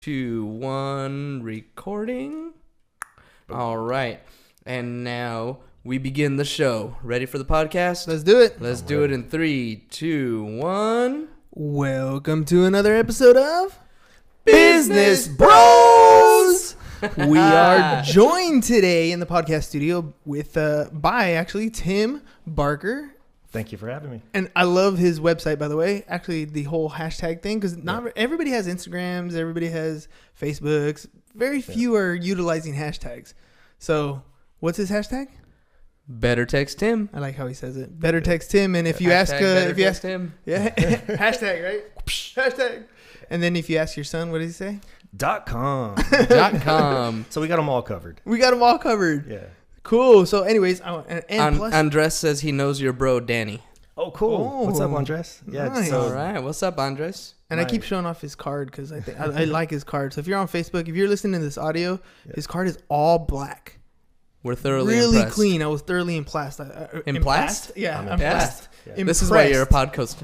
2, 1, recording. All right. And now we begin the show. Ready for the podcast? Let's do it. Let's do it in 3, 2, 1. Welcome to another episode of Business Bros. We are joined today in the podcast studio with by Tim Barker. Thank you for having me. And I love his website, by the way. Actually, the whole hashtag thing, because not everybody has Instagrams, everybody has Facebooks. Very few are utilizing hashtags. So, what's his hashtag? Better text Tim. I like how he says it. Better text Tim. And if you ask, him, yeah, hashtag, right? Hashtag. And then if you ask your son, what does he say? .com. .com. So we got them all covered. We got them all covered. Yeah. Cool. So, anyways, and plus, Andres says he knows your bro, Danny. Oh, cool. Oh, what's up, Andres? Yeah. nice. All right. What's up, Andres? and I keep showing off his card because I think I like his card. So if you're on Facebook, if you're listening to this audio, his card is all black. We're thoroughly really impressed. clean. I was thoroughly impressed. Impressed? Yeah, I'm impressed. Yeah. This is why you're a podcast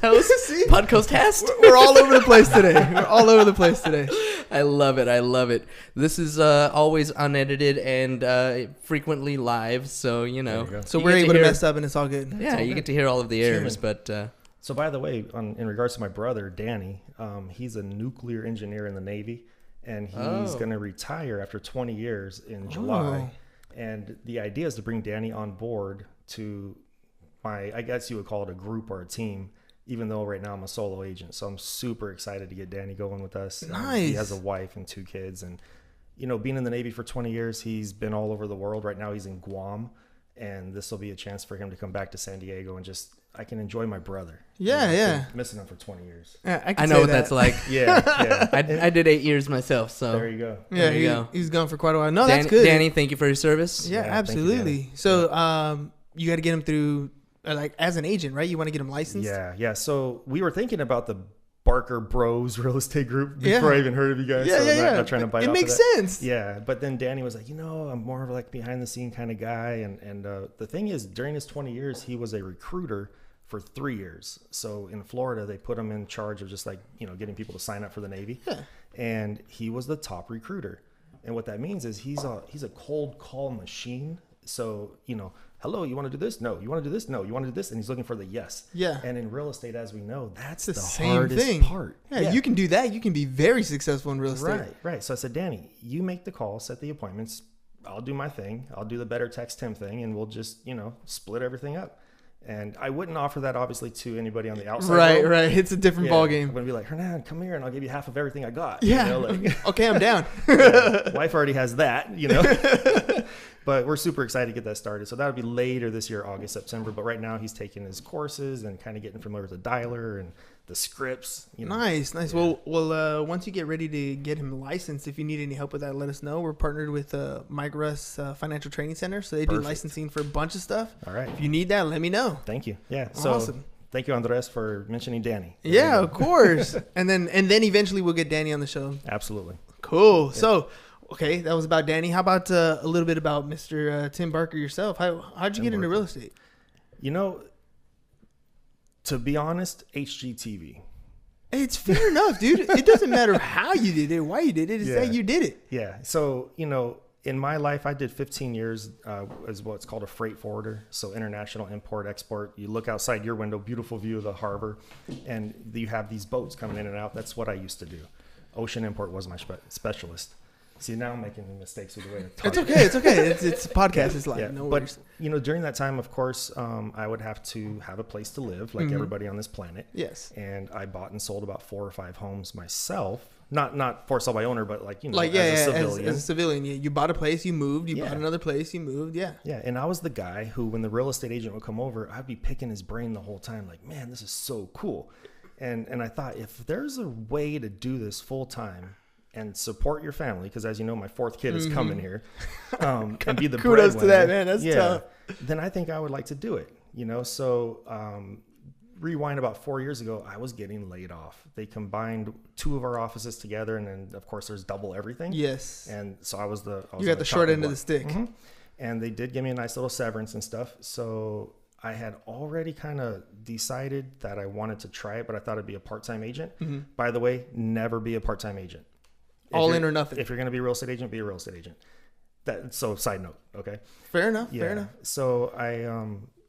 host. See? Podcast host. We're all over the place today. We're all over the place today. I love it. I love it. This is always unedited and frequently live, so you know. There you go. So You we're get to able to hear- mess up, and it's all good. Yeah, you get to hear all of the errors, but So by the way, in regards to my brother, Danny, he's a nuclear engineer in the Navy, and he's going to retire after 20 years in July. And the idea is to bring Danny on board to I guess you would call it a group or a team, even though right now I'm a solo agent. So I'm super excited to get Danny going with us. Nice. He has a wife and 2 kids. And, you know, being in the Navy for 20 years, he's been all over the world. Right now he's in Guam. And this will be a chance for him to come back to San Diego and I can enjoy my brother. Yeah, I've yeah. been missing him for 20 years. Yeah, I know what that's like. Yeah. I did 8 years myself, so There you go. Yeah, There you go. he's gone for quite a while. No, that's good. Danny, thank you for your service. Yeah, Yeah, thank you, absolutely. Danny. So, you got to get him through, like, as an agent, right? You want to get him licensed? Yeah. So we were thinking about the Barker Bros real estate group before I even heard of you guys. So I'm not trying to bite It off makes of that. sense. Yeah, but then Danny was like, I'm more of like behind the scene kind of guy. And the thing is, during his 20 years, he was a recruiter for 3 years. So in Florida, they put him in charge of just like, getting people to sign up for the Navy. Yeah. And he was the top recruiter. And what that means is he's a cold call machine. So, hello, you want to do this? No. You want to do this? No. You want to do this? And he's looking for the yes. Yeah. And in real estate, as we know, that's The the same hardest thing. part. Yeah, you can do that. You can be very successful in real estate. Right. So I said, Danny, you make the call, set the appointments. I'll do my thing. I'll do the better text Tim thing, and we'll just, split everything up. And I wouldn't offer that obviously to anybody on the outside. Right. world. It's a different Yeah, ball I'm game. gonna be like, Hernan, come here, and I'll give you half of everything I got. Yeah. Okay, I'm down. Wife already has that, But we're super excited to get that started. So that'll be later this year, August, September. But right now he's taking his courses and kind of getting familiar with the dialer and the scripts. Nice. Yeah. Well, once you get ready to get him licensed, if you need any help with that, let us know. We're partnered with Mike Russ Financial Training Center, so they do licensing for a bunch of stuff. All right. If you need that, let me know. Thank you. Yeah. So Awesome. Thank you, Andres, for mentioning Danny. Yeah, of course. and then eventually we'll get Danny on the show. Absolutely. Cool. Yeah. So, okay, that was about Danny. How about a little bit about Mr. Tim Barker yourself? How'd you get into real estate? To be honest, HGTV. It's fair enough, dude. It doesn't matter how you did it, why you did it. It's that you did it. Yeah. So, in my life, I did 15 years as what's called a freight forwarder. So international import, export. You look outside your window, beautiful view of the harbor, and you have these boats coming in and out. That's what I used to do. Ocean import was my specialist. See, now I'm making mistakes with the way I talk. It's okay. It's a podcast. It's like, no worries. But, during that time, of course, I would have to have a place to live like everybody on this planet. Yes. And I bought and sold about 4 or 5 homes myself. Not for sale by owner, but as a civilian. As a civilian, you bought a place, you moved. You bought another place, you moved. Yeah. Yeah, and I was the guy who, when the real estate agent would come over, I'd be picking his brain the whole time, like, man, this is so cool. And I thought, if there's a way to do this full time and support your family, because as you know, my 4th kid is coming here, and be the kudos to that, breadwinner, man. That's tough. Then I think I would like to do it. So rewind about 4 years ago, I was getting laid off. They combined 2 of our offices together, and then of course there's double everything. Yes. And so I was you got the short end of the stick. Mm-hmm. And they did give me a nice little severance and stuff. So I had already kind of decided that I wanted to try it, but I thought it'd be a part-time agent. By the way, never be a part-time agent. All in or nothing. If you're going to be a real estate agent, be a real estate agent. So side note, okay? Fair enough. Yeah. Fair enough. So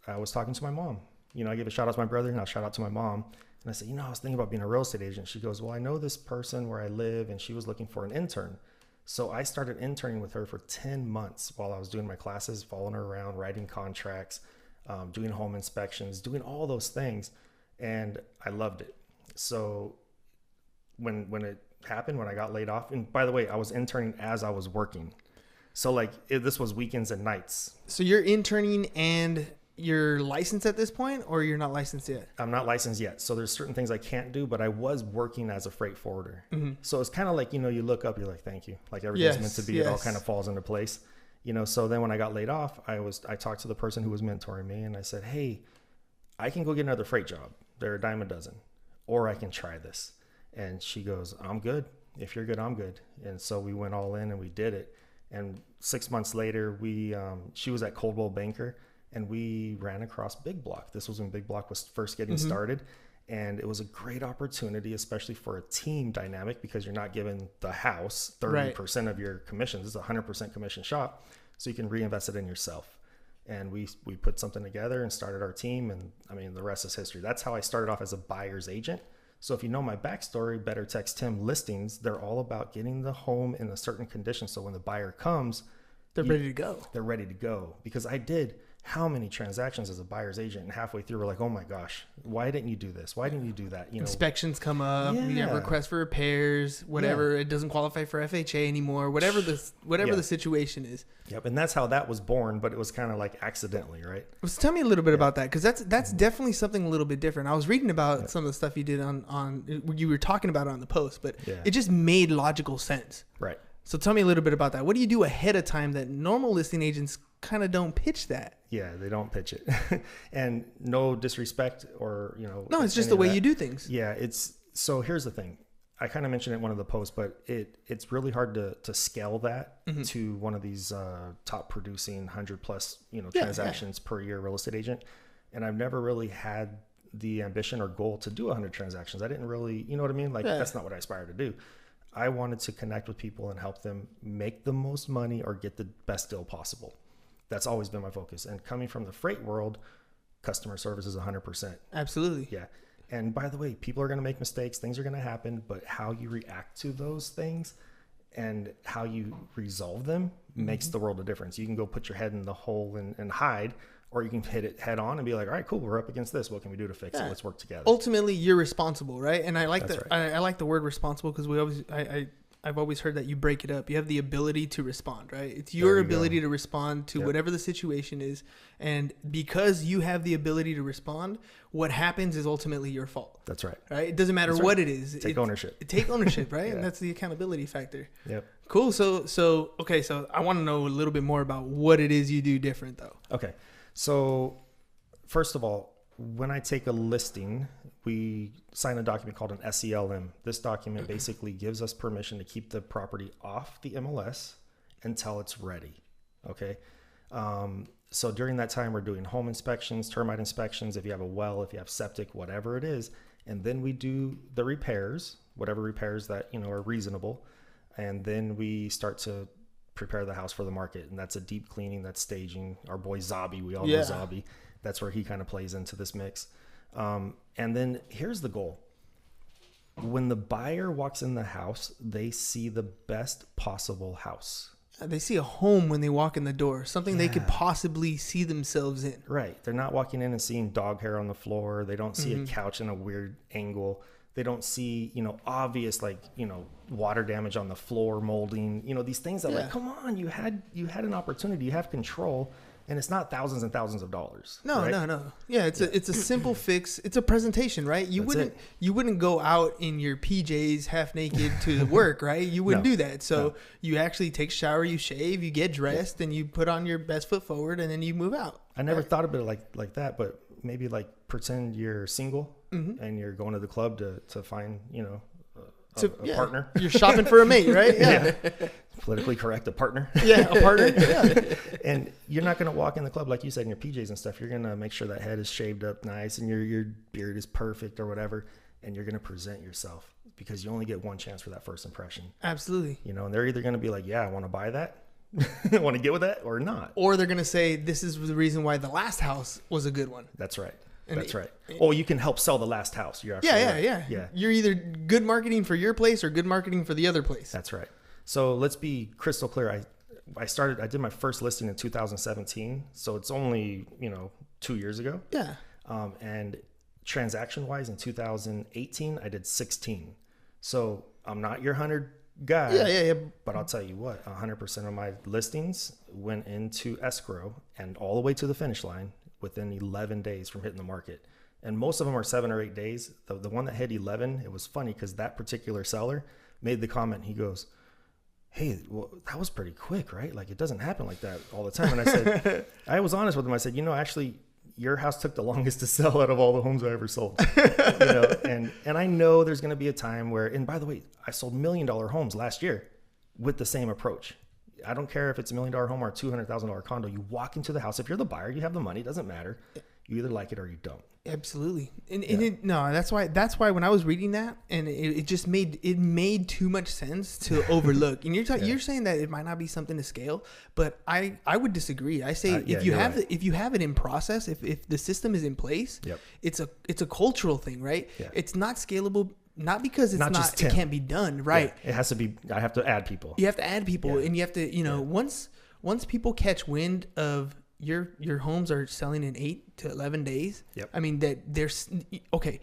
I was talking to my mom. I gave a shout out to my brother and I'll shout out to my mom. And I said, I was thinking about being a real estate agent. She goes, well, I know this person where I live and she was looking for an intern. So I started interning with her for 10 months while I was doing my classes, following her around, writing contracts, doing home inspections, doing all those things. And I loved it. So when it happened, when I got laid off, and by the way, I was interning as I was working. So this was weekends and nights. So you're interning and you're licensed at this point, or you're not licensed yet? I'm not licensed yet. So there's certain things I can't do, but I was working as a freight forwarder. Mm-hmm. So it's kind of like, you look up, you're like, thank you. Like everything's meant to be, it all kind of falls into place. So then when I got laid off, I talked to the person who was mentoring me and I said, hey, I can go get another freight job. They're a dime a dozen, or I can try this. And she goes, I'm good. If you're good, I'm good. And so we went all in and we did it. And 6 months later, she was at Coldwell Banker and we ran across Big Block. This was when Big Block was first getting started. And it was a great opportunity, especially for a team dynamic, because you're not given the house 30% of your commissions. It's a 100% commission shop. So you can reinvest it in yourself. And we put something together and started our team. And I mean, the rest is history. That's how I started off as a buyer's agent. So if you know my backstory, Better Text Tim listings, they're all about getting the home in a certain condition. So when the buyer comes, they're ready to go. They're ready to go. Because I did how many transactions as a buyer's agent, and halfway through we're like, oh my gosh, why didn't you do this? Why didn't you do that? Inspections come up, you get requests for repairs, whatever. It doesn't qualify for FHA anymore, whatever the situation is. Yep. And that's how that was born, but it was kind of like accidentally, right? So tell me a little bit about that, because that's definitely something a little bit different. I was reading about some of the stuff you did on you were talking about it on the post, but it just made logical sense. Right. So tell me a little bit about that. What do you do ahead of time that normal listing agents kind of don't pitch that? Yeah, they don't pitch it. And no disrespect or, No, it's just the way you do things. Yeah, so here's the thing. I kind of mentioned it in one of the posts, but it's really hard to scale that to one of these top producing 100 plus, transactions per year real estate agent. And I've never really had the ambition or goal to do 100 transactions. I didn't really, you know what I mean? That's not what I aspire to do. I wanted to connect with people and help them make the most money or get the best deal possible. That's always been my focus. And coming from the freight world, customer service is 100%. Absolutely. Yeah. And by the way, people are going to make mistakes. Things are going to happen. But how you react to those things and how you resolve them makes the world a difference. You can go put your head in the hole and hide, or you can hit it head on and be like, all right, cool, we're up against this. What can we do to fix it? Let's work together. Ultimately, you're responsible, right? And I like I like the word responsible, because I've always heard that you break it up. You have the ability to respond, right? It's your ability to respond to whatever the situation is. And because you have the ability to respond, what happens is ultimately your fault. That's right. Right? It doesn't matter what it is. Take ownership. Take ownership, right? And that's the accountability factor. Yep. Cool. So I want to know a little bit more about what it is you do different, though. Okay. So first of all, when I take a listing, we sign a document called an SELM. This document basically gives us permission to keep the property off the MLS until it's ready. Okay. So during that time, we're doing home inspections, termite inspections, if you have a well, if you have septic, whatever it is. And then we do the repairs, whatever repairs that, are reasonable. And then we start to prepare the house for the market. And that's a deep cleaning, that's staging. Our boy Zabi, we all know Zabi. That's where he kind of plays into this mix. And then here's the goal. When the buyer walks in the house, they see the best possible house. They see a home when they walk in the door, something they could possibly see themselves in. Right. They're not walking in and seeing dog hair on the floor. They don't see a couch in a weird angle. They don't see, obvious, water damage on the floor, molding, these things that come on, you had an opportunity, you have control. And it's not thousands and thousands of dollars. No. Yeah, it's a simple fix. It's a presentation, right? You wouldn't go out in your PJs half naked to work, right? You wouldn't do that. So you actually take a shower, you shave, you get dressed, and you put on your best foot forward, and then you move out. I never thought of it like that, but maybe pretend you're single and you're going to the club to find a partner. You're shopping for a mate, right? Yeah. Politically correct, a partner. Yeah, a partner. Yeah. And you're not going to walk in the club, like you said, in your PJs and stuff. You're going to make sure that head is shaved up nice and your beard is perfect or whatever. And you're going to present yourself because you only get one chance for that first impression. Absolutely. You know, and they're either going to be like, yeah, I want to buy that. I want to get with that or not. Or they're going to say, this is the reason why the last house was a good one. That's right. And That's right. Oh, you can help sell the last house. You're absolutely right. Yeah. You're either good marketing for your place or good marketing for the other place. That's right. So let's be crystal clear. I did my first listing in 2017. So it's only, 2 years ago. Yeah. And transaction wise in 2018, I did 16. So I'm not your 100 guy. Yeah. But I'll tell you what, 100% of my listings went into escrow and all the way to the finish line within 11 days from hitting the market. And most of them are 7 or 8 days. The one that hit 11, it was funny because that particular seller made the comment. He goes, hey, well, that was pretty quick, right? Like, it doesn't happen like that all the time. And I said, I was honest with him. I said, actually, your house took the longest to sell out of all the homes I ever sold. And I know there's going to be a time where, and by the way, I sold $1 million homes last year with the same approach. I don't care if it's $1 million home or a $200,000 condo. You walk into the house. If you're the buyer, you have the money. It doesn't matter. You either like it or you don't. Absolutely. That's why when I was reading that, and it made too much sense to overlook. And you're saying that it might not be something to scale, but I would disagree. I say if you have it in process, if the system is in place, it's a cultural thing, right? Yeah. It's not scalable. Not because it can't be done, right? Yeah, it has to be. I have to add people. You have to add people, and you have to, once people catch wind of your homes are selling in 8 to 11 days. Yep. I mean that there's okay.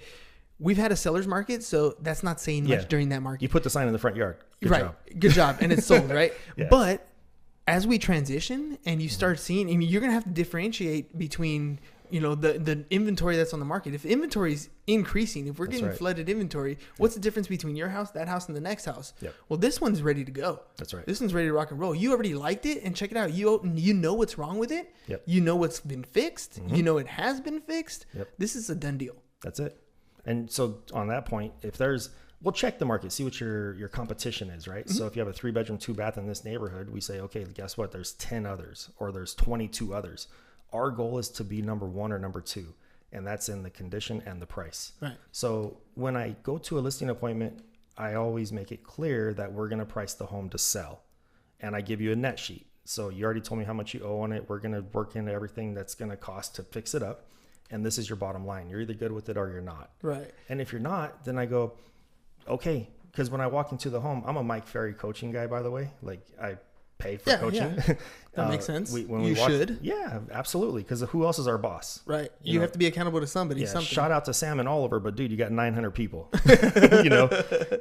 We've had a seller's market, so that's not saying much during that market. You put the sign in the front yard. Good job, and it's sold, right? Yeah. But as we transition and you start seeing, you're gonna have to differentiate between the inventory that's on the market. If inventory is increasing, if we're getting flooded inventory, what's the difference between your house, that house, and the next house? Yep. Well, this one's ready to go. That's right. This one's ready to rock and roll. You already liked it, and check it out. You know what's wrong with it. Yep. You know what's been fixed. Mm-hmm. You know it has been fixed. Yep. This is a done deal. That's it. And so on that point, we'll check the market, see what your competition is, right? Mm-hmm. So if you have a 3-bedroom, 2-bath in this neighborhood, we say, okay, guess what? There's 10 others or there's 22 others. Our goal is to be number 1 or number 2, and that's in the condition and the price. Right. So when I go to a listing appointment, I always make it clear that we're going to price the home to sell, and I give you a net sheet. So you already told me how much you owe on it. We're going to work into everything that's going to cost to fix it up, and this is your bottom line. You're either good with it or you're not. Right. And if you're not, then I go, okay, because when I walk into the home, I'm a Mike Ferry coaching guy, by the way. Like, I pay for coaching. Yeah. That makes sense. You should. Yeah, absolutely. Because who else is our boss? Right. You have to be accountable to somebody. Yeah, something. Shout out to Sam and Oliver, but dude, you got 900 people.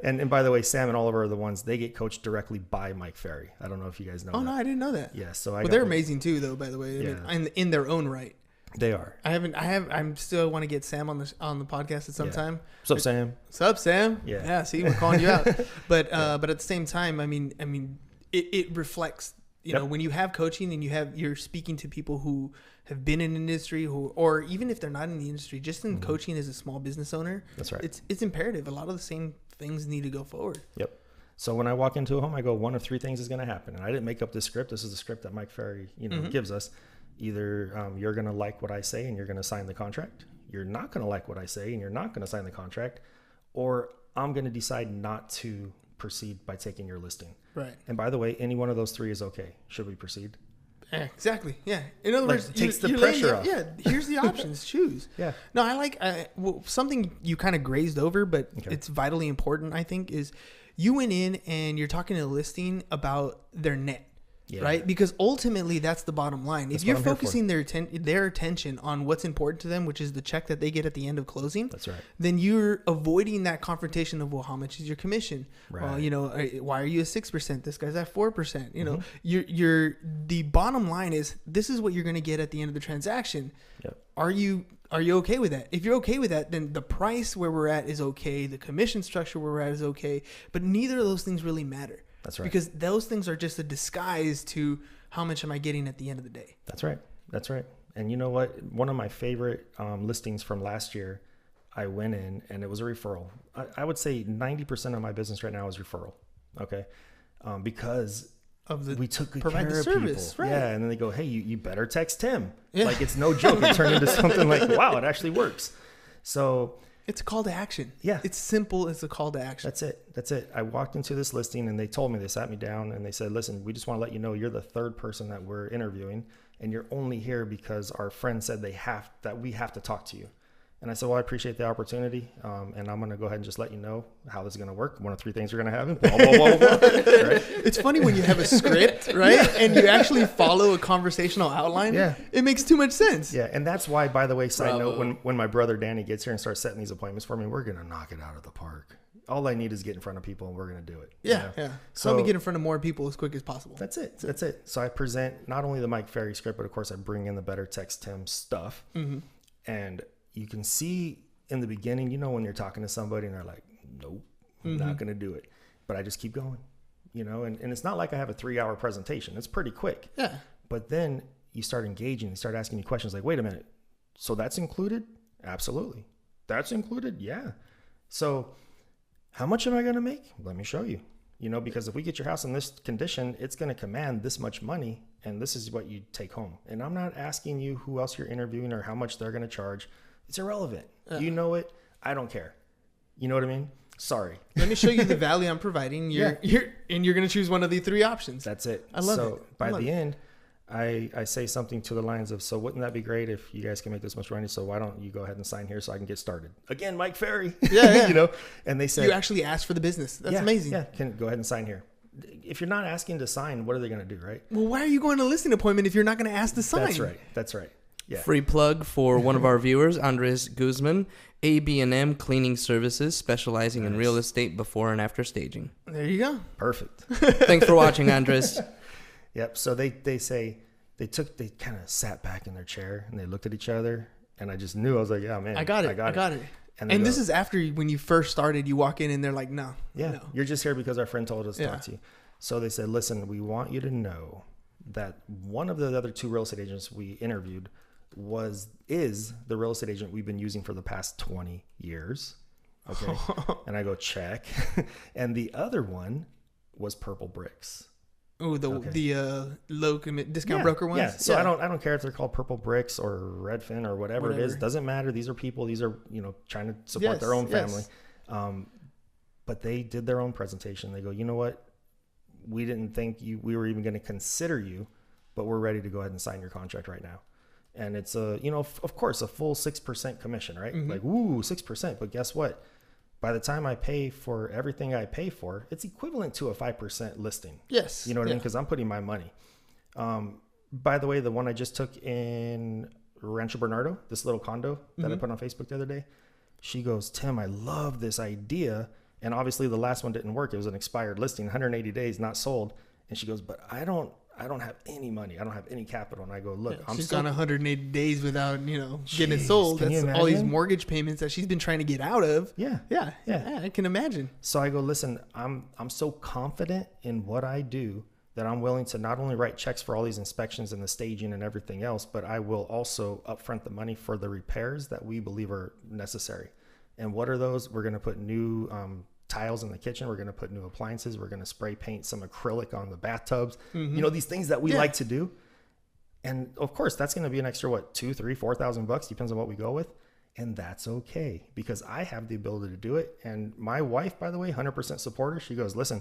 And by the way, Sam and Oliver are the ones, they get coached directly by Mike Ferry. I don't know if you guys know that. No, I didn't know that. Yeah. So but they're amazing too, though. By the way, yeah. I mean, in their own right. They are. I'm still want to get Sam on the podcast at some time. What's up, Sam? What's up, Sam? Yeah. See, we're calling you out. But but at the same time, I mean, it reflects. When you have coaching and you're speaking to people who have been in industry, or even if they're not in the industry, just in coaching as a small business owner. That's right. It's imperative. A lot of the same things need to go forward. Yep. So when I walk into a home, I go, one of 3 things is going to happen, and I didn't make up this script. This is the script that Mike Ferry, gives us. Either you're going to like what I say and you're going to sign the contract. You're not going to like what I say and you're not going to sign the contract, or I'm going to decide not to proceed by taking your listing. Right. And by the way, any one of those 3 is okay. Should we proceed? Yeah, exactly. Yeah. In other words, it takes the pressure off. Yeah. Here's the options. Choose. Yeah. No, I like something you kind of grazed over, but it's vitally important. I think is you went in and you're talking to the listing about their net. Yeah. Right? Because ultimately that's the bottom line. If you're focusing their attention on what's important to them, which is the check that they get at the end of closing, that's right. Then you're avoiding that confrontation of, well, how much is your commission? Right. Well, why are you at 6%? This guy's at 4%. You're the bottom line is this is what you're going to get at the end of the transaction. Yep. Are you okay with that? If you're okay with that, then the price where we're at is okay. The commission structure where we're at is okay. But neither of those things really matter. That's right. Because those things are just a disguise to how much am I getting at the end of the day. That's right. That's right. And you know what? One of my favorite listings from last year, I went in and it was a referral. I would say 90% of my business right now is referral. Okay. Because we took good care of service, people. Right. Yeah. And then they go, hey, you better text him. Yeah. Like, it's no joke. It turned into something like, wow, it actually works. So It's a call to action. Yeah. It's simple as a call to action. That's it. I walked into this listing and they told me, they sat me down and they said, listen, we just want to let you know you're the third person that we're interviewing, and you're only here because our friend said that we have to talk to you. And I said, well, I appreciate the opportunity. And I'm going to go ahead and just let you know how this is going to work. One of three things are going to happen. Blah, blah, blah, blah. Right? It's funny when you have a script, right? Yeah. And you actually follow a conversational outline. Yeah. It makes too much sense. Yeah. And that's why, by the way, side note, when my brother Danny gets here and starts setting these appointments for me, we're going to knock it out of the park. All I need is get in front of people and we're going to do it. Yeah. You know? Yeah. So let me get in front of more people as quick as possible. That's it. That's it. So I present not only the Mike Ferry script, but of course I bring in the Better Text Tim stuff. Mm-hmm. And you can see in the beginning, you know, when you're talking to somebody and they're like, nope, I'm not going to do it. But I just keep going, you know, and it's not like I have a 3-hour presentation. It's pretty quick. Yeah. But then you start engaging, you start asking me questions like, wait a minute. So that's included? Absolutely. That's included? Yeah. So how much am I going to make? Let me show you, you know, because if we get your house in this condition, it's going to command this much money and this is what you take home. And I'm not asking you who else you're interviewing or how much they're going to charge. It's irrelevant. You know it. I don't care. You know what I mean? Sorry. Let me show you the value I'm providing. You're going to choose one of the three options. That's it. I love it. So by the end, I say something to the lines of, so wouldn't that be great if you guys can make this much money? So why don't you go ahead and sign here so I can get started? Again, Mike Ferry. Yeah. You know, and they said, you actually asked for the business. That's amazing. Yeah. Can go ahead and sign here. If you're not asking to sign, what are they going to do? Right. Well, why are you going to a listing appointment if you're not going to ask to sign? That's right. Yeah. Free plug for one of our viewers, Andres Guzman, AB&M Cleaning Services, specializing in real estate before and after staging. There you go. Perfect. Thanks for watching, Andres. Yep. So they kind of sat back in their chair and they looked at each other, and I just knew. I was like, yeah, man, I got it. And this is after when you first started, you walk in and they're like, no. You're just here because our friend told us to talk to you. So they said, listen, we want you to know that one of the other two real estate agents we interviewed is the real estate agent we've been using for the past 20 years. Okay. And I go, check. And the other one was Purple Bricks. Oh, the low discount broker ones. Yeah. So I don't care if they're called Purple Bricks or Redfin or whatever it is. Doesn't matter. These are people. These are, you know, trying to support their own family. But they did their own presentation. They go, you know what? We didn't think we were even going to consider you, but we're ready to go ahead and sign your contract right now. And it's of course, a full 6% commission, right? Mm-hmm. Like, ooh, 6%. But guess what? By the time I pay for everything I pay for, it's equivalent to a 5% listing. Yes. You know what I mean? Because I'm putting my money. By the way, the one I just took in Rancho Bernardo, this little condo that I put on Facebook the other day, she goes, Tim, I love this idea. And obviously the last one didn't work. It was an expired listing, 180 days, not sold. And she goes, but I don't have any money. I don't have any capital. And I go, look, she's gone 180 days without, getting it sold. That's all these mortgage payments that she's been trying to get out of. Yeah. I can imagine. So I go, listen, I'm so confident in what I do that I'm willing to not only write checks for all these inspections and the staging and everything else, but I will also upfront the money for the repairs that we believe are necessary. And what are those? We're going to put new tiles in the kitchen. We're going to put new appliances. We're going to spray paint some acrylic on the bathtubs. Mm-hmm. These things that we like to do. And of course, that's going to be an extra, $2,000, $3,000, $4,000, depends on what we go with. And that's okay because I have the ability to do it. And my wife, by the way, 100% supporter. She goes, listen,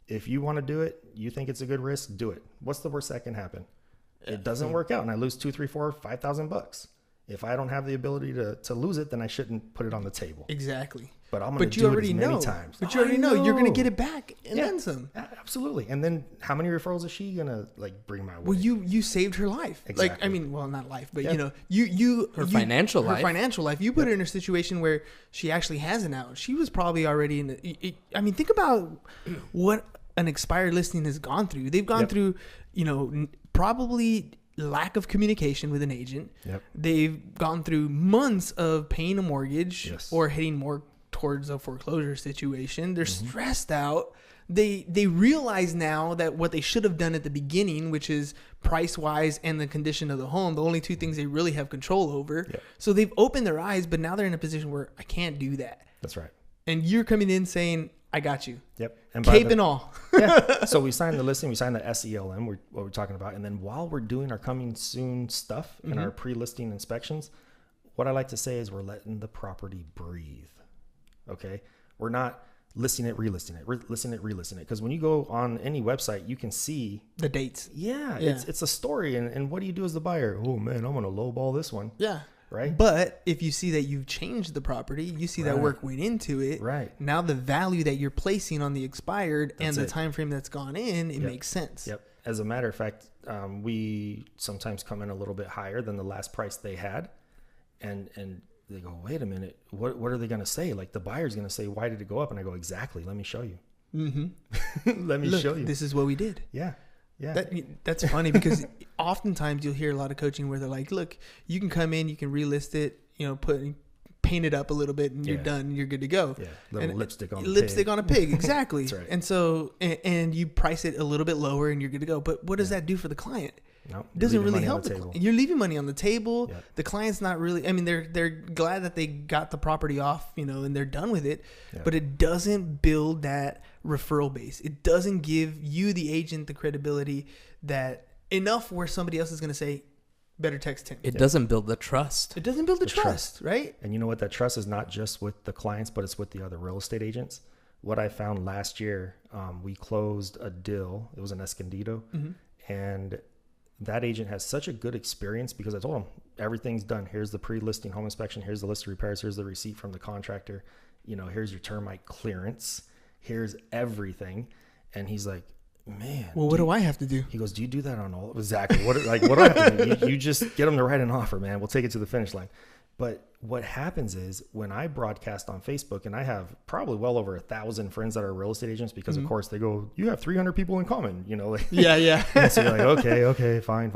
if you want to do it, you think it's a good risk, do it. What's the worst that can happen? It doesn't work out and I lose $2,000, $3,000, $4,000, $5,000. If I don't have the ability to lose it, then I shouldn't put it on the table. Exactly. But I'm going to do it as many times. But you already know you're going to get it back and then some. Absolutely. And then how many referrals is she going to bring my way? Well, you saved her life. Exactly. Not life, but her financial life. Her financial life. You put her in a situation where she actually has an out. She was probably already in think about what an expired listing has gone through. They've gone through, probably lack of communication with an agent. Yep. They've gone through months of paying a mortgage or heading more towards a foreclosure situation. They're stressed out. They realize now that what they should have done at the beginning, which is price wise and the condition of the home, the only two things they really have control over. Yep. So they've opened their eyes, but now they're in a position where I can't do that. That's right. And you're coming in saying, I got you. Yep. And cape and all. So we signed the listing, we signed the SELM, what we're talking about. And then while we're doing our coming soon stuff and our pre-listing inspections, what I like to say is we're letting the property breathe. Okay. We're not listing it, relisting it, listing it, relisting it. Because when you go on any website, you can see the dates. Yeah. It's a story. And what do you do as the buyer? Oh man, I'm going to lowball this one. Yeah. Right. But if you see that you've changed the property, you see that work went into it. Right. Now the value that you're placing on the expired and the time frame that's gone in, it Yep. makes sense. Yep. As a matter of fact, we sometimes come in a little bit higher than the last price they had, and they go, wait a minute, what are they going to say? Like the buyer's going to say, why did it go up? And I go, exactly. Let me show you. Mm-hmm. Let me show you. This is what we did. Yeah. Yeah. That's funny because oftentimes you'll hear a lot of coaching where they're like, look, you can come in, you can relist it, paint it up a little bit and you're done, you're good to go. Yeah. Little lipstick on a pig. Exactly. That's right. And so, and you price it a little bit lower and you're good to go. But what does that do for the client? Nope. It doesn't really help the client. You're leaving money on the table. Yep. The client's not really, they're glad that they got the property off, and they're done with it, Yep. but it doesn't build that referral base. It doesn't give you, the agent, the credibility that enough where somebody else is going to say, better text him. It doesn't build the trust. It doesn't build the trust, right? And you know what? That trust is not just with the clients, but it's with the other real estate agents. What I found last year, we closed a deal. It was an Escondido. Mm-hmm. And that agent has such a good experience because I told him everything's done. Here's the pre-listing home inspection. Here's the list of repairs. Here's the receipt from the contractor. Here's your termite clearance. Here's everything. And he's like, man. Well, what do I have to do? He goes, do you do that on all? Exactly. What do I have to do? You just get them to write an offer, man. We'll take it to the finish line. But what happens is when I broadcast on Facebook, and I have probably well over 1,000 friends that are real estate agents because of course they go, you have 300 people in common, like, yeah. So you're like, okay, fine.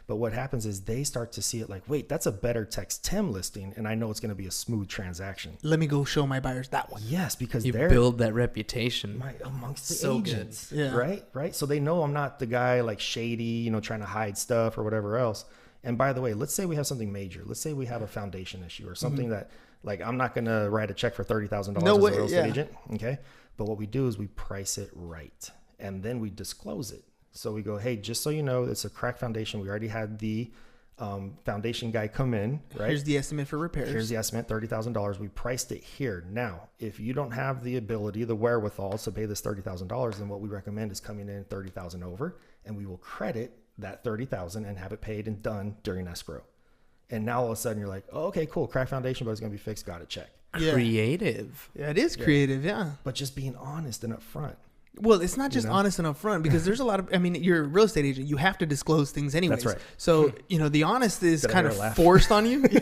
But what happens is they start to see it like, wait, that's a better text Tim listing. And I know it's going to be a smooth transaction. Let me go show my buyers that one. Yes. Because you they're build that reputation amongst the so agents, good. Yeah. Right. So they know I'm not the guy like shady, trying to hide stuff or whatever else. And by the way, let's say we have something major. Let's say we have a foundation issue or something that, like, I'm not going to write a check for $30,000 as a real estate agent. Okay. But what we do is we price it right. And then we disclose it. So we go, hey, just so you know, it's a crack foundation. We already had the foundation guy come in, right? Here's the estimate for repairs. Here's the estimate, $30,000. We priced it here. Now, if you don't have the ability, the wherewithal to pay this $30,000, then what we recommend is coming in $30,000 over, and we will credit that $30,000 and have it paid and done during escrow. And now all of a sudden you're like, oh, okay, cool, crack foundation, but it's going to be fixed. Got it, check. Yeah. Creative. Yeah, it is creative, yeah. But just being honest and upfront. Well, it's not just honest and upfront because there's a lot of, you're a real estate agent. You have to disclose things anyways. That's right. So, the honest is kind of forced on you. Because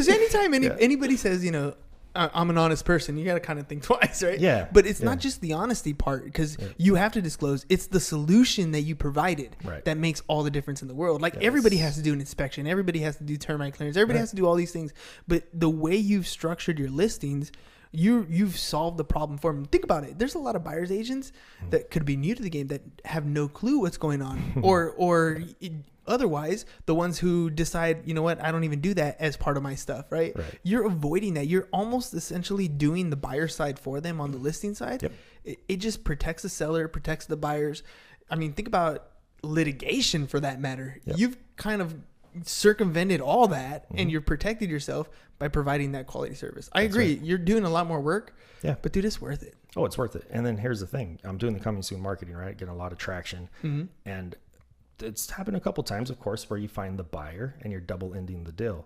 anytime anybody says, I'm an honest person, you got to kind of think twice, right? Yeah. But it's not just the honesty part because you have to disclose. It's the solution that you provided that makes all the difference in the world. Like everybody has to do an inspection. Everybody has to do termite clearance. Everybody has to do all these things. But the way you've structured your listings, you've solved the problem for them. Think about it. There's a lot of buyer's agents that could be new to the game that have no clue what's going on, or otherwise the ones who decide, you know what, I don't even do that as part of my stuff, right? You're avoiding that. You're almost essentially doing the buyer side for them on the listing side. Yep. It just protects the seller, protects the buyers. Think about litigation for that matter. Yep. You've kind of circumvented all that and you're protected yourself by providing that quality service. I agree. Right. You're doing a lot more work, but dude, it's worth it. Oh, it's worth it. And then here's the thing. I'm doing the coming soon marketing, right? Getting a lot of traction. And it's happened a couple times, of course, where you find the buyer and you're double ending the deal.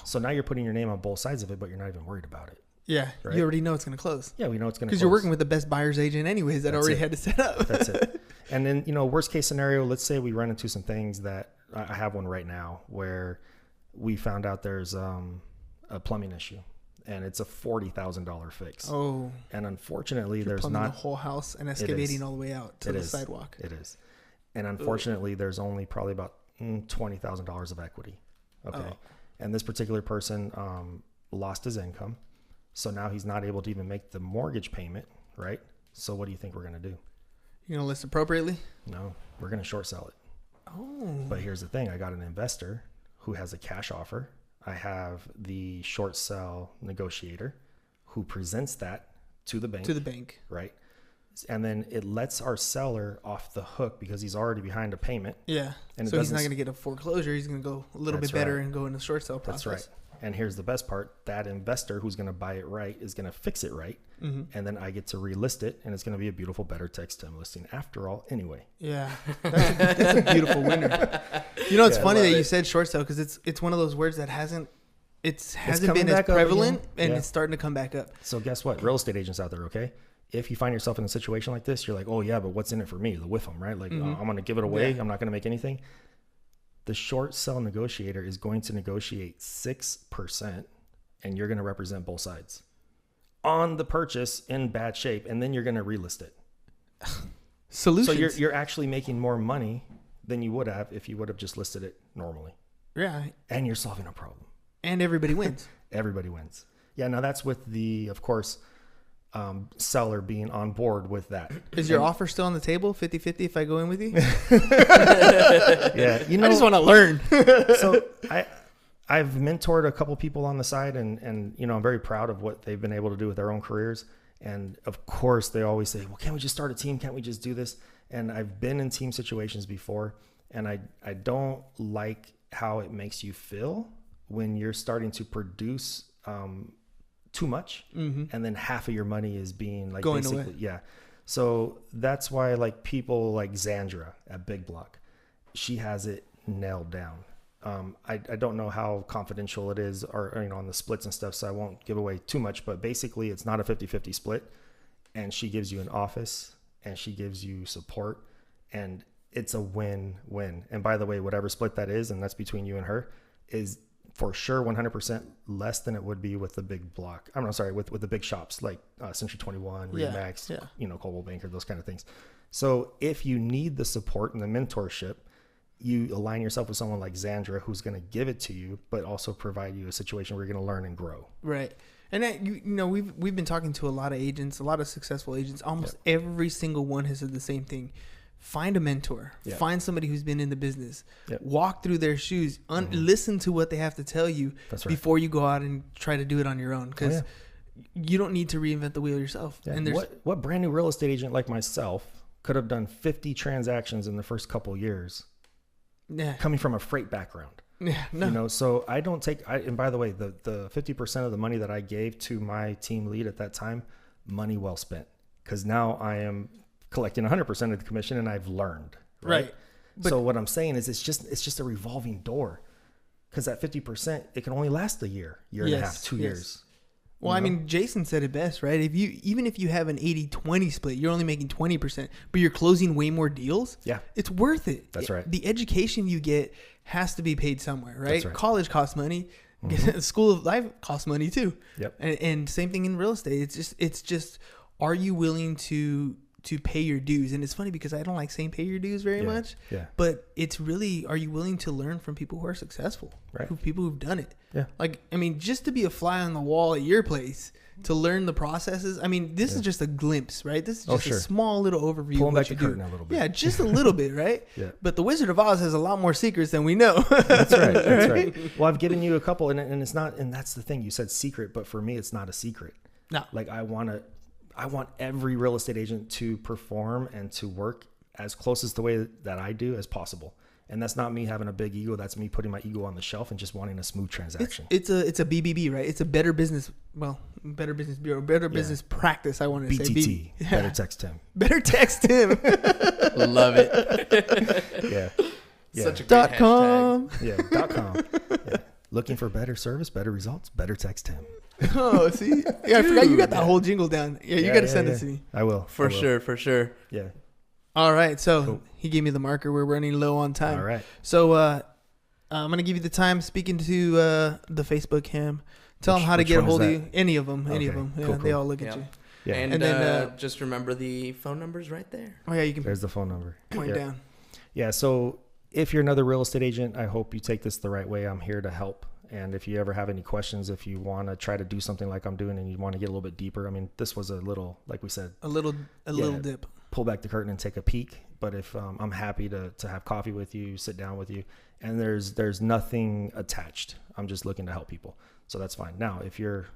So now you're putting your name on both sides of it, but you're not even worried about it. Yeah. Right? You already know it's going to close. Yeah, we know it's going to close. Because you're working with the best buyer's agent anyways that already had to set up. That's it. And then, worst case scenario, let's say we run into some things that I have one right now where we found out there's a plumbing issue and it's a $40,000 fix. Oh. And unfortunately, there's not the whole house and excavating all the way out to the sidewalk. It is. And unfortunately, there's only probably about $20,000 of equity. Okay. Oh. And this particular person lost his income. So now he's not able to even make the mortgage payment, right? So what do you think we're going to do? You're going to list appropriately? No, we're going to short sell it. Oh. But here's the thing. I got an investor who has a cash offer. I have the short sell negotiator who presents that to the bank. Right. And then it lets our seller off the hook because he's already behind a payment. Yeah. And so he's not going to get a foreclosure. He's going to go a little bit better and go in the short sale process. That's right. And here's the best part. That investor who's going to buy it right is going to fix it right. And then I get to relist it, and it's going to be a beautiful Better Text Tim listing after all anyway. Yeah, that's a beautiful winner. You know, it's funny that you said short sale, because it's one of those words that hasn't been as prevalent, and it's starting to come back up. So guess what? Real estate agents out there, okay? If you find yourself in a situation like this, you're like, oh yeah, but what's in it for me? The whiff them, right? Like, I'm going to give it away. I'm not going to make anything. The short sell negotiator is going to negotiate 6%, and you're going to represent both sides on the purchase in bad shape, and then you're going to relist it. Solutions. So you're actually making more money than you would have if you would have just listed it normally. Yeah. And you're solving a problem. And everybody wins. Everybody wins. Yeah. Now that's with the, of course, seller being on board with that. Is your offer still on the table? 50-50 if I go in with you? Yeah. You know, I just want to learn. So I've mentored a couple people on the side, and you know, I'm very proud of what they've been able to do with their own careers. And of course they always say, well, can't we just start a team? Can't we just do this? And I've been in team situations before, and I don't like how it makes you feel when you're starting to produce too much, and then half of your money is being like going basically away. Yeah. So that's why like people like Xandra at Big Block, she has it nailed down. I don't know how confidential it is, or you know, on the splits and stuff, so I won't give away too much, but basically it's not a 50-50 split, and she gives you an office and she gives you support, and it's a win-win. And by the way, whatever split that is, and that's between you and her, is for sure 100% less than it would be with the big block. I'm sorry, with the big shops like Century 21, Remax, you know, Coldwell Banker, those kind of things. So if you need the support and the mentorship, you align yourself with someone like Xandra, who's going to give it to you, but also provide you a situation where you're going to learn and grow. Right. And that, you know, we've been talking to a lot of agents, a lot of successful agents. Almost every single one has said the same thing. Find a mentor. Find somebody who's been in the business. Walk through their shoes. Listen to what they have to tell you before you go out and try to do it on your own. Because you don't need to reinvent the wheel yourself. Yeah. And there's what brand new real estate agent like myself could have done 50 transactions in the first couple years, coming from a freight background? Yeah, no. You know, so I don't take, and by the way, the 50% of the money that I gave to my team lead at that time, money well spent, because now I am collecting 100% of the commission, and I've learned. Right. So what I'm saying is, it's just a revolving door, because that 50%, it can only last a year and a half, 2 years. Well, I mean, Jason said it best, right? Even if you have an 80-20 split, you're only making 20%, but you're closing way more deals. Yeah. It's worth it. That's right. The education you get has to be paid somewhere, right? That's right. College costs money. School of Life costs money too. Yep. And same thing in real estate. It's just, are you willing to pay your dues? And it's funny because I don't like saying pay your dues very much. Yeah. But it's really, are you willing to learn from people who are successful? Right. People who've done it. Yeah. Like, I mean, just to be a fly on the wall at your place, to learn the processes. I mean, this is just a glimpse, right? This is just a small little overview. Pulling back the curtain a little bit. Yeah, just a little bit, right? Yeah. But the Wizard of Oz has a lot more secrets than we know. That's right. That's right. Well, I've given you a couple, and it's not, and that's the thing. You said secret, but for me, it's not a secret. No. Like, I want every real estate agent to perform and to work as close as the way that I do as possible. And that's not me having a big ego. That's me putting my ego on the shelf and just wanting a smooth transaction. It's a BBB, right? It's a better business bureau, better business practice. I wanted to say BTT. Better Text Tim. Better Text Tim. Love it. Yeah. Such a great .com. .com. Yeah. Looking for better service, better results, Better Text Tim. Oh, see? Yeah, I forgot you got that whole jingle down. Yeah, you got to send it to me. I will. For sure. Yeah. All right. So he gave me the marker. We're running low on time. All right. So I'm going to give you the time speaking to the Facebook him. Tell them how to get a hold of you. Any of them. Any of them. Yeah, cool. They all look at you. Yeah. And then just remember the phone number's right there. Oh, yeah. You can. There's the phone number. Point down. Yeah. So if you're another real estate agent, I hope you take this the right way. I'm here to help. And if you ever have any questions, if you want to try to do something like I'm doing and you want to get a little bit deeper, I mean, this was a little, like we said, a little dip. Pull back the curtain and take a peek. But if I'm happy to have coffee with you, sit down with you, and there's nothing attached. I'm just looking to help people. So that's fine. Now, if you're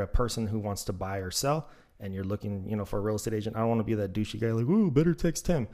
a person who wants to buy or sell and you're looking, for a real estate agent, I don't want to be that douchey guy like, ooh, Better Text Tim.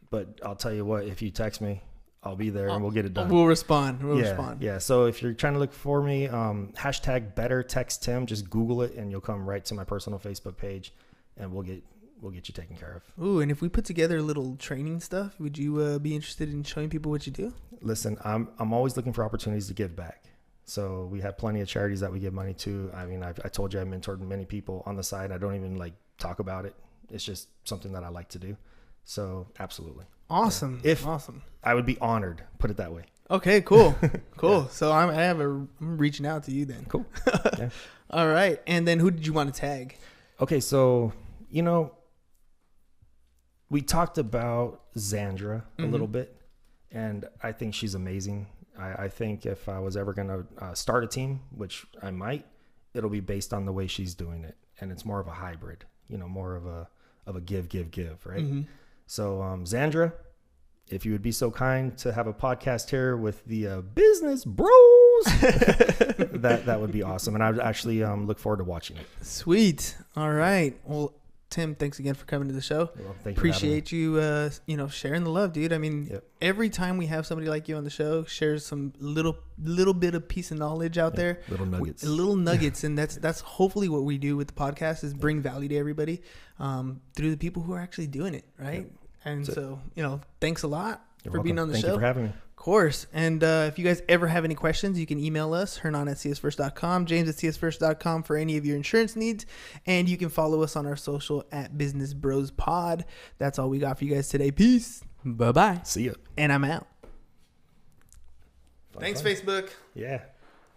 But I'll tell you what, if you text me, I'll be there and we'll get it done. We'll respond. We'll respond. Yeah. So if you're trying to look for me, hashtag better text Tim, just Google it and you'll come right to my personal Facebook page, and we'll get you taken care of. Ooh, and if we put together a little training stuff, would you be interested in showing people what you do? Listen, I'm always looking for opportunities to give back. So we have plenty of charities that we give money to. I mean, I told you I mentored many people on the side. I don't even like talk about it. It's just something that I like to do. So absolutely. Awesome. Awesome. I would be honored, put it that way. Okay, cool. Cool. Yeah. So I'm reaching out to you then. Cool. Yeah. All right. And then who did you want to tag? Okay. So, we talked about Xandra a little bit, and I think she's amazing. I think if I was ever going to start a team, which I might, it'll be based on the way she's doing it. And it's more of a hybrid, more of a give, right? Mm-hmm. So, Xandra, if you would be so kind to have a podcast here with the business bros, that would be awesome. And I would actually look forward to watching it. Sweet. All right. Well, Tim, thanks again for coming to the show. Well, thank you. Appreciate you, sharing the love, dude. I mean, Every time we have somebody like you on the show, shares some little bit of piece of knowledge out there, little nuggets, and that's hopefully what we do with the podcast is bring value to everybody through the people who are actually doing it, right? Yep. And so, thanks a lot for being on the show. Thank you for having me. Of course. And if you guys ever have any questions, you can email us, hernan@csfirst.com, james@csfirst.com for any of your insurance needs. And you can follow us on our social at Business Bros Pod. That's all we got for you guys today. Peace. Bye-bye. See ya. And I'm out. Thanks, Facebook. Yeah.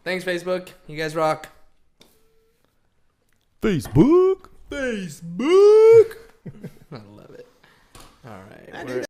Thanks, Facebook. You guys rock. Facebook. I love it. All right.